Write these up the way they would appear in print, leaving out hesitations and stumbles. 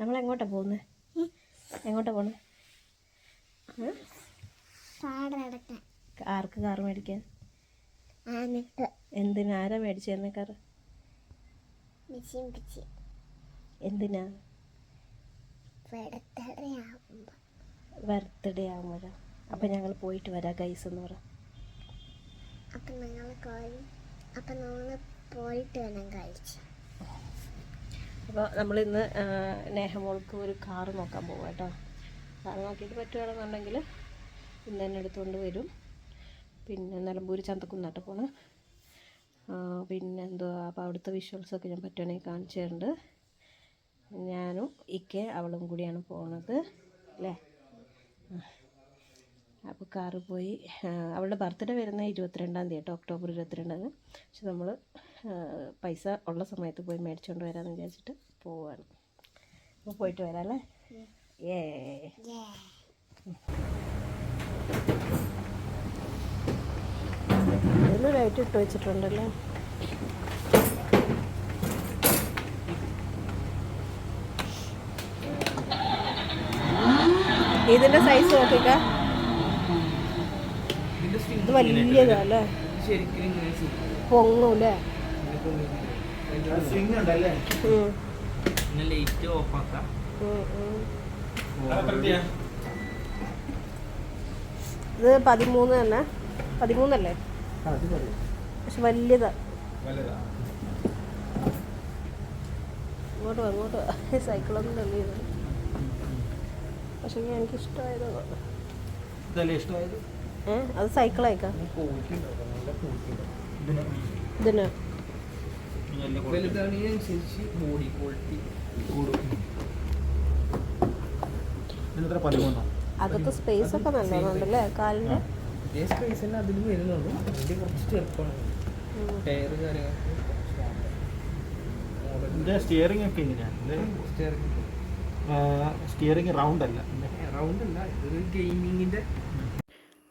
നമ്മളെങ്ങോട്ടാണ് പോകുന്നത്? എങ്ങോട്ടാണ് പോകുന്നത്? ആർക്ക് കാർ മേടിക്കാൻ? എന്തിനാ? ആരാ മേടിച്ചു തന്നെ കാർ? എന്തിനാ? ബർത്ത്ഡേ ആകുമ്പോഴാ? അപ്പം ഞങ്ങൾ പോയിട്ട് വരാം ഗൈസ് എന്ന് പറ. അപ്പോൾ നമ്മളിന്ന് നേഹമോൾക്ക് ഒരു കാറ് നോക്കാൻ പോകും കേട്ടോ. കാറ് നോക്കിയിട്ട് പറ്റുകയാണെന്നുണ്ടെങ്കിൽ ഇന്ന് തന്നെ എടുത്തുകൊണ്ട് വരും. പിന്നെ നിലമ്പൂർ ചന്തക്കുന്നാട്ട് പോണ്. പിന്നെ എന്തുവാ, അപ്പോൾ അവിടുത്തെ വിഷ്വൽസൊക്കെ ഞാൻ പറ്റുകയാണെങ്കിൽ കാണിച്ചു തരുന്നുണ്ട്. ഞാനും ഇക്കെ അവളും കൂടിയാണ് പോണത് അല്ലേ? അപ്പോൾ കാറ് പോയി. അവളുടെ ബർത്ത്ഡേ വരുന്നത് 22-ാം തീയതി കേട്ടോ, ഒക്ടോബർ 22. പക്ഷെ നമ്മൾ പൈസ ഉള്ള സമയത്ത് പോയി മേടിച്ചുകൊണ്ട് വരാമെന്ന് വിചാരിച്ചിട്ട് പോവുകയാണ്. അപ്പോൾ പോയിട്ട് വരാം അല്ലേ? ഇതിൽ ലൈറ്റ് ഇട്ട് വെച്ചിട്ടുണ്ടല്ലോ. ഇതിൻ്റെ സൈസ് നോക്കിക്ക. ഇത് വലിയതല്ലേ, പൊങ്ങൂല്ലേ? ഇത് 13 തന്നെ, 13 പക്ഷെ വലുതാ. അങ്ങോട്ട് സൈക്കിളൊന്നും തള്ളിയത്. പക്ഷെ എനിക്കിഷ്ടമായത് അത് സൈക്കിളായിക്കാം. ഇതിന് അകത്ത് സ്പേസ് ഒക്കെ നല്ലതുണ്ടല്ലേ കാലിന്. സ്റ്റിയറിംഗ് ഒക്കെ സ്റ്റിയറിംഗ് റൗണ്ട് അല്ല. ഇതൊരു ഗെയിമിങ്ങിൻ്റെ.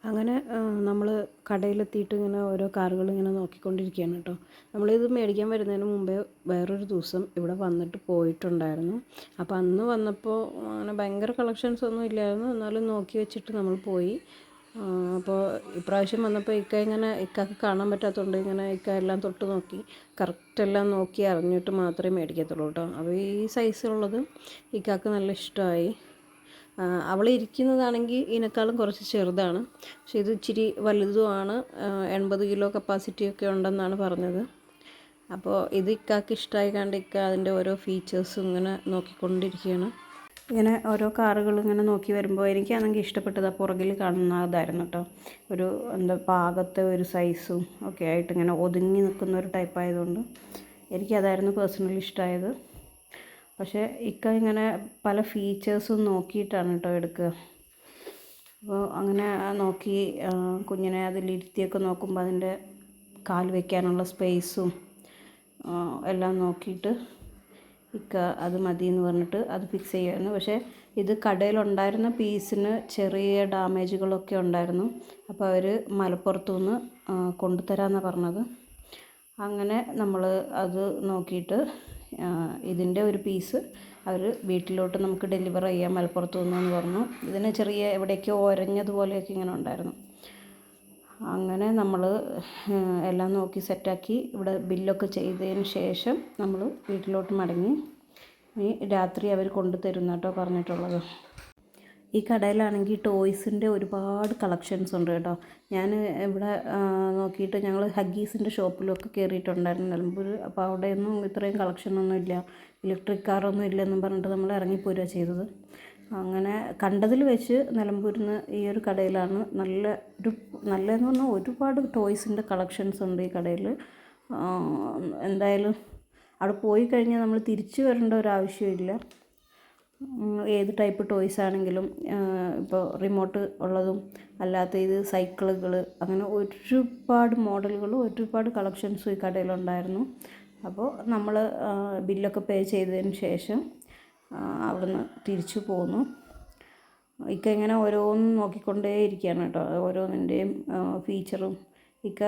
അങ്ങനെ നമ്മൾ കടയിലെത്തിയിട്ട് ഇങ്ങനെ ഓരോ കാറുകൾ ഇങ്ങനെ നോക്കിക്കൊണ്ടിരിക്കുകയാണ് കേട്ടോ. നമ്മളിത് മേടിക്കാൻ വരുന്നതിന് മുമ്പേ വേറൊരു ദിവസം ഇവിടെ വന്നിട്ട് പോയിട്ടുണ്ടായിരുന്നു. അപ്പോൾ അന്ന് വന്നപ്പോൾ അങ്ങനെ ഭയങ്കര കളക്ഷൻസ് ഒന്നും ഇല്ലായിരുന്നു, എന്നാലും നോക്കി വെച്ചിട്ട് നമ്മൾ പോയി. അപ്പോൾ ഇപ്രാവശ്യം വന്നപ്പോൾ ഇക്കാക്ക് കാണാൻ പറ്റാത്തതുകൊണ്ട് ഇക്ക എല്ലാം തൊട്ട് നോക്കി കറക്റ്റെല്ലാം നോക്കി അറിഞ്ഞിട്ട് മാത്രമേ മേടിക്കത്തുള്ളൂ കേട്ടോ. അപ്പോൾ ഈ സൈസിലുള്ളത് ഇക്കാക്ക് നല്ല ഇഷ്ടമായി. അവൾ ഇരിക്കുന്നതാണെങ്കിൽ ഇതിനേക്കാളും കുറച്ച് ചെറുതാണ്, പക്ഷേ ഇത് ഇച്ചിരി വലുതുമാണ്. 80 കിലോ കപ്പാസിറ്റിയൊക്കെ ഉണ്ടെന്നാണ് പറഞ്ഞത്. അപ്പോൾ ഇത് ഇക്കാക്ക് ഇഷ്ടമായി കണ്ട് ഇക്ക അതിൻ്റെ ഓരോ ഫീച്ചേഴ്സും ഇങ്ങനെ നോക്കിക്കൊണ്ടിരിക്കുകയാണ്. ഇങ്ങനെ ഓരോ കാറുകൾ ഇങ്ങനെ നോക്കി വരുമ്പോൾ എനിക്കാണെങ്കിൽ ഇഷ്ടപ്പെട്ടത് പുറകിൽ കാണുന്നതായിരുന്നു കേട്ടോ. ഒരു പാകത്തെ ഒരു സൈസും ഒക്കെ ആയിട്ട് ഇങ്ങനെ ഒതുങ്ങി നിൽക്കുന്ന ഒരു ടൈപ്പ് ആയതുകൊണ്ട് എനിക്കതായിരുന്നു പേഴ്സണലി ഇഷ്ടമായത്. പക്ഷേ ഇക്ക ഇങ്ങനെ പല ഫീച്ചേഴ്സും നോക്കിയിട്ടാണ് കേട്ടോ എടുക്കുക. അപ്പോൾ അങ്ങനെ നോക്കി കുഞ്ഞിനെ അതിലിരുത്തിയൊക്കെ നോക്കുമ്പോൾ അതിൻ്റെ കാൽ വയ്ക്കാനുള്ള സ്പേസും എല്ലാം നോക്കിയിട്ട് ഇക്ക അത് മതി എന്ന് പറഞ്ഞിട്ട് അത് ഫിക്സ് ചെയ്യുമായിരുന്നു. പക്ഷേ ഇത് കടയിലുണ്ടായിരുന്ന പീസിന് ചെറിയ ഡാമേജുകളൊക്കെ ഉണ്ടായിരുന്നു. അപ്പോൾ അവർ മലപ്പുറത്തു നിന്ന് കൊണ്ടുതരാമെന്നാണ് പറഞ്ഞത്. അങ്ങനെ നമ്മൾ അത് നോക്കിയിട്ട് ഇതിൻ്റെ ഒരു പീസ് അവർ വീട്ടിലോട്ട് നമുക്ക് ഡെലിവർ ചെയ്യാം മലപ്പുറത്ത് നിന്നെന്ന് പറഞ്ഞു. ഇതിന് ചെറിയ എവിടേക്കോ ഒരഞ്ഞതുപോലെയൊക്കെ ഇങ്ങനെ ഉണ്ടായിരുന്നു. അങ്ങനെ നമ്മൾ എല്ലാം നോക്കി സെറ്റാക്കി ഇവിടെ ബില്ലൊക്കെ ചെയ്തതിന് ശേഷം നമ്മൾ വീട്ടിലോട്ട് മടങ്ങി. ഈ രാത്രി അവർ കൊണ്ടുതരുന്ന കേട്ടോ പറഞ്ഞിട്ടുള്ളത്. ഈ കടയിലാണെങ്കിൽ ടോയ്സിൻ്റെ ഒരുപാട് കളക്ഷൻസ് ഉണ്ട് കേട്ടോ. ഞാൻ ഇവിടെ നോക്കിയിട്ട് ഞങ്ങൾ ഹഗ്ഗീസിൻ്റെ ഷോപ്പിലൊക്കെ കയറിയിട്ടുണ്ടായിരുന്നു നിലമ്പൂർ. അപ്പോൾ അവിടെയൊന്നും ഇത്രയും കളക്ഷനൊന്നും ഇല്ല, ഇലക്ട്രിക് കാറൊന്നും ഇല്ലെന്നും പറഞ്ഞിട്ട് നമ്മൾ ഇറങ്ങിപ്പോരുക ചെയ്തത്. അങ്ങനെ കണ്ടതിൽ വെച്ച് നിലമ്പൂരിൽ നിന്ന് ഈ ഒരു കടയിലാണ് നല്ലതെന്ന് പറഞ്ഞാൽ ഒരുപാട് ടോയ്സിൻ്റെ കളക്ഷൻസ് ഉണ്ട് ഈ കടയിൽ. എന്തായാലും അവിടെ പോയി കഴിഞ്ഞാൽ നമ്മൾ തിരിച്ചു വരേണ്ട ഒരു ആവശ്യമില്ല. ഏത് ടൈപ്പ് ടോയ്സ് ആണെങ്കിലും ഇപ്പോൾ റിമോട്ട് ഉള്ളതും അല്ലാത്ത ഇത് സൈക്കിളുകൾ, അങ്ങനെ ഒരുപാട് മോഡലുകളും ഒരുപാട് കളക്ഷൻസും ഈ കടയിലുണ്ടായിരുന്നു. അപ്പോൾ നമ്മൾ ബില്ലൊക്കെ പേ ചെയ്തതിന് ശേഷം അവിടുന്ന് തിരിച്ചു പോന്നു. ഇക്ക ഇങ്ങനെ ഓരോന്നും നോക്കിക്കൊണ്ടേ ഇരിക്കുകയാണ് കേട്ടോ, ഓരോന്നിൻ്റെയും ഫീച്ചറും. ഇക്ക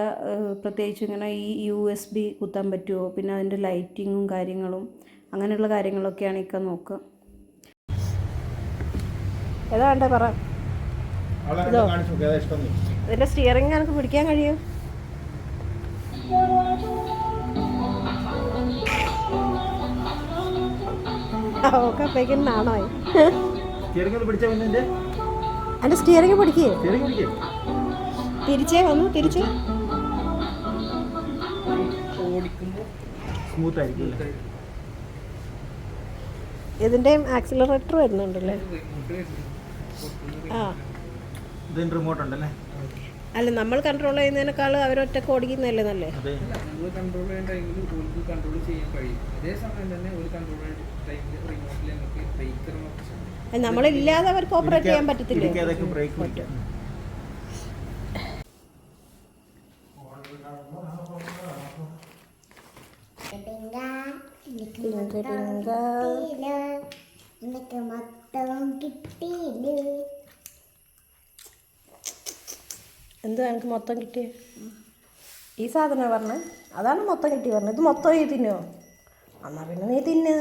പ്രത്യേകിച്ച് ഇങ്ങനെ ഈ USB കുത്താൻ പറ്റുമോ, പിന്നെ അതിൻ്റെ ലൈറ്റിങ്ങും കാര്യങ്ങളും അങ്ങനെയുള്ള കാര്യങ്ങളൊക്കെയാണ് ഇക്ക നോക്കുക. ഏതാ വേണ്ടേ പറ. അവളെ കാണിച്ചു നോക്കി, ഏതാ ഇഷ്ടം നീ? ഇതിൻ്റെ സ്റ്റിയറിംഗ് എനിക്ക് പിടിക്കാൻ കഴിയും. ഓക്കെ അപ്പോഴേക്കും നാണമായി. സ്റ്റിയറിംഗ് ഒന്ന് പിടിച്ചാൽ പിന്നെ എൻ്റെ സ്റ്റിയറിംഗ് പിടിക്കേ. സ്റ്റിയറിംഗ് പിടിക്കേ, തിരിച്ചേ വന്നു, തിരിച്ച് ഓടിക്കുമ്പോൾ സ്മൂത്ത് ആയിരിക്കും. ഇതിൻ്റെയും ആക്സിലറേറ്റർ വരുന്നുണ്ടല്ലേ? ആ ഇതിന് റിമോട്ട് ഉണ്ടല്ലേ? അല്ല, നമ്മൾ കൺട്രോൾ ചെയ്യുന്നതിനേക്കാൾ അവരൊറ്റക്ക് ഓടിക്കുന്നതല്ലേ നല്ലേ? നമ്മൾ കൺട്രോൾ ചെയ്യുന്ന ടൈമിൽ ഒരു കൺട്രോൾ ചെയ്യാൻ കഴിയും. അതേ സമയം തന്നെ ഒരു കൺട്രോൾ ടൈമിൽ റിമോട്ടിൽ നമുക്ക് ബ്രേക്കർ ഓപ്ഷൻ നമ്മളില്ലാതെ അവർക്ക് ഓപ്പറേറ്റ് ചെയ്യാൻ പറ്റത്തില്ലേ? ബ്രേക്ക് പിടിക്കാം. എന്താ എനിക്ക് മൊത്തം കിട്ടിയേ? ഈ സാധനം പറഞ്ഞേ, അതാണ് മൊത്തം കിട്ടി പറഞ്ഞത്. ഇത് മൊത്തം നീ തിന്നോ? എന്നാ പിന്നെ നീ തിന്ന്.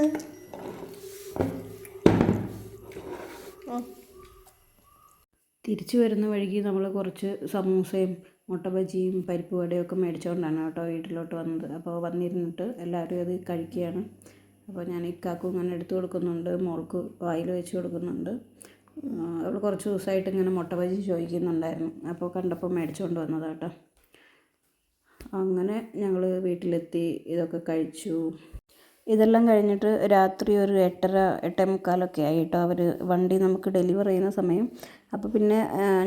തിരിച്ചു വരുന്ന വഴിക്ക് നമ്മൾ കുറച്ച് സമൂസയും മുട്ട ബജിയും പരിപ്പ് വടയും ഒക്കെ മേടിച്ചുകൊണ്ടാണ് കേട്ടോ വീട്ടിലോട്ട് വന്നത്. അപ്പോൾ വന്നിരുന്നിട്ട് എല്ലാവരും അത് കഴിക്കുകയാണ്. അപ്പോൾ ഞാൻ ഇക്കാക്കും ഇങ്ങനെ എടുത്തു കൊടുക്കുന്നുണ്ട്, മോൾക്ക് വായിൽ വെച്ച് കൊടുക്കുന്നുണ്ട്. അവൾ കുറച്ച് ദിവസമായിട്ട് ഇങ്ങനെ മുട്ട ബജി ചോദിക്കുന്നുണ്ടായിരുന്നു. അപ്പോൾ കണ്ടപ്പോൾ മേടിച്ചുകൊണ്ട് വന്നതാണ് കേട്ടോ. അങ്ങനെ ഞങ്ങൾ വീട്ടിലെത്തി, ഇതൊക്കെ കഴിച്ചു. ഇതെല്ലാം കഴിഞ്ഞിട്ട് രാത്രി ഒരു 8:30, 8:45 ആയി കേട്ടോ. അവർ വണ്ടി നമുക്ക് ഡെലിവർ ചെയ്യുന്ന സമയം. അപ്പോൾ പിന്നെ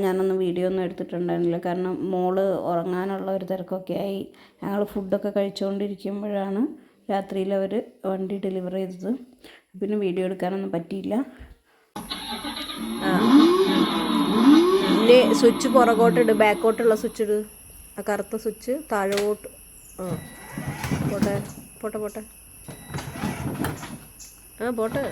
ഞാനൊന്നും വീഡിയോ ഒന്നും എടുത്തിട്ടുണ്ടായിരുന്നില്ല, കാരണം മോള് ഉറങ്ങാനുള്ള ഒരു തിരക്കൊക്കെ ആയി. ഞങ്ങൾ ഫുഡൊക്കെ കഴിച്ചുകൊണ്ടിരിക്കുമ്പോഴാണ് രാത്രിയിൽ അവർ വണ്ടി ഡെലിവർ ചെയ്തത്. പിന്നെ വീഡിയോ എടുക്കാനൊന്നും പറ്റിയില്ല. ഇതിൻ്റെ സ്വിച്ച് പുറകോട്ടിട്, ബാക്കോട്ടുള്ള സ്വിച്ച് ഇട്. ആ കറുത്ത സ്വിച്ച് താഴോട്ട്. പോട്ടെ പോട്ടെ പോട്ടെ, പോട്ടെ.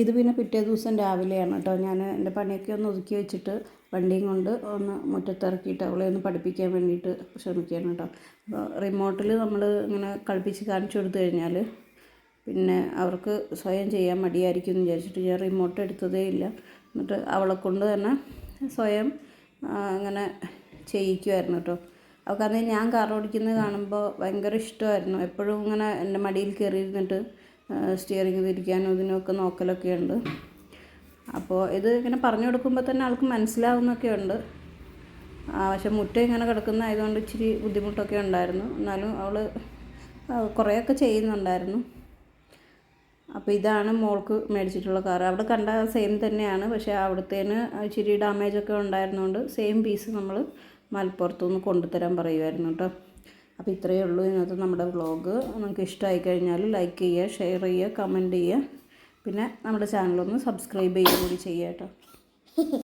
ഇത് പിന്നെ പിറ്റേ ദിവസം രാവിലെയാണ് കേട്ടോ. ഞാൻ എൻ്റെ പണിയൊക്കെ ഒന്ന് ഒതുക്കി വെച്ചിട്ട് വണ്ടിയും കൊണ്ട് ഒന്ന് മുറ്റത്തിറക്കിയിട്ട് അവളെ ഒന്ന് പഠിപ്പിക്കാൻ വേണ്ടിയിട്ട് ശ്രമിക്കുകയാണ് കേട്ടോ. അപ്പോൾ റിമോട്ടിൽ നമ്മൾ ഇങ്ങനെ കളിപ്പിച്ച് കാണിച്ചു കൊടുത്തു കഴിഞ്ഞാൽ പിന്നെ അവർക്ക് സ്വയം ചെയ്യാൻ മടിയായിരിക്കും എന്ന് വിചാരിച്ചിട്ട് ഞാൻ റിമോട്ട് എടുത്തതേ ഇല്ല. എന്നിട്ട് അവളെ കൊണ്ട് തന്നെ സ്വയം അങ്ങനെ ചെയ്യിക്കുമായിരുന്നു കേട്ടോ. അവൾക്കന്ന് ഞാൻ കാർ ഓടിക്കുന്നത് കാണുമ്പോൾ ഭയങ്കര ഇഷ്ടമായിരുന്നു. എപ്പോഴും ഇങ്ങനെ എൻ്റെ മടിയിൽ കയറിയിരുന്നിട്ട് സ്റ്റിയറിംഗ് തിരിക്കാനും ഇതിനൊക്കെ നോക്കലൊക്കെ ഉണ്ട്. അപ്പോൾ ഇത് ഇങ്ങനെ പറഞ്ഞു കൊടുക്കുമ്പോൾ തന്നെ ആൾക്ക് മനസ്സിലാവുന്നൊക്കെ ഉണ്ട്. പക്ഷെ മുറ്റം ഇങ്ങനെ കിടക്കുന്ന ആയതുകൊണ്ട് ഇച്ചിരി ബുദ്ധിമുട്ടൊക്കെ ഉണ്ടായിരുന്നു. എന്നാലും അവൾ കുറേയൊക്കെ ചെയ്യുന്നുണ്ടായിരുന്നു. അപ്പോൾ ഇതാണ് മോൾക്ക് മേടിച്ചിട്ടുള്ള കാർ. അവിടെ കണ്ട സെയിം തന്നെയാണ്, പക്ഷേ അവിടുത്തേന് ഇച്ചിരി ഡാമേജൊക്കെ ഉണ്ടായിരുന്നുകൊണ്ട് സെയിം പീസ് നമ്മൾ മലപ്പുറത്തുനിന്ന് കൊണ്ടുതരാൻ പറയുമായിരുന്നു കേട്ടോ. അപ്പോൾ ഇത്രയേ ഉള്ളൂ ഇന്നത്തെ നമ്മുടെ വ്ളോഗ്. നിങ്ങൾക്ക് ഇഷ്ടമായി കഴിഞ്ഞാൽ ലൈക്ക് ചെയ്യുക, ഷെയർ ചെയ്യുക, കമൻറ്റ് ചെയ്യുക. പിന്നെ നമ്മുടെ ചാനലൊന്ന് സബ്സ്ക്രൈബ് ചെയ്യുക കൂടി ചെയ്യുക കേട്ടോ.